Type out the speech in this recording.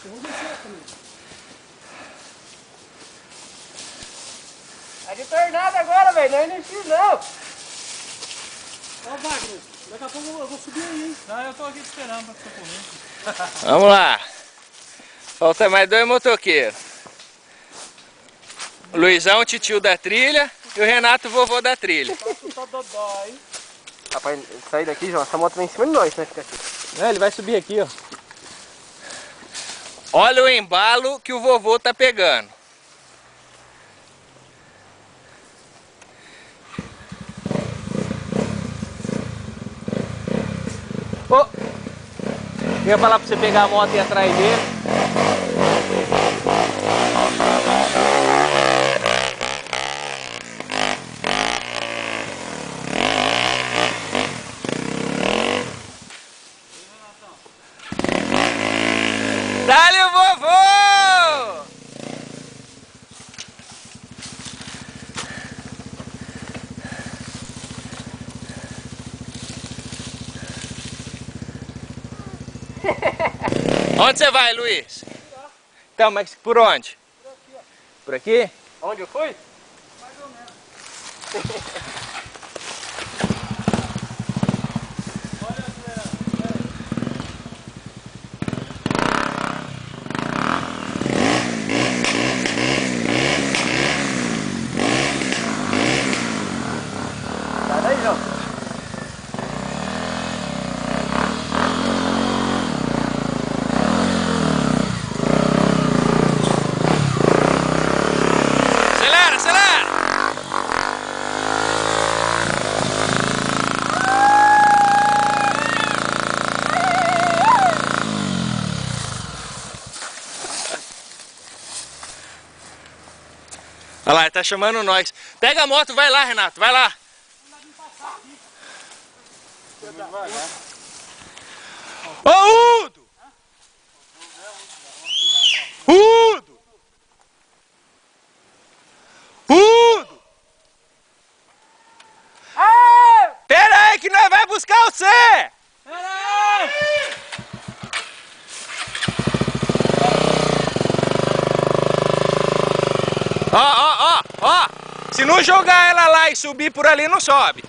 vou descer também. É de tornado agora, velho. Não é NX, não. Ó, Wagner, daqui a pouco eu vou subir aí, hein? Não, eu tô aqui te esperando pra você comer. Vamos lá. Falta mais 2 motoqueiros. O Luizão, o titio da trilha, e o Renato, o vovô da trilha. Tá dodó, hein? Rapaz, sair daqui, João. Essa moto vem em cima de nós, né? Fica aqui. Não, ele vai subir aqui, ó. Olha o embalo que o vovô tá pegando. Ô, eu ia falar pra você pegar a moto e ir atrás dele. Dá-lhe o vovô! Onde você vai, Luiz? Então, mas por onde? Por aqui? Onde eu fui? Mais ou menos. Sai daí, João. Acelera, acelera! Olha lá, ele tá chamando nós. Pega a moto, vai lá, Renato, vai lá. Ô, Udo! Udo! Udo! Pera aí que nós vai buscar você! Ó, ó, ó, ó! Se não jogar ela lá e subir por ali, não sobe.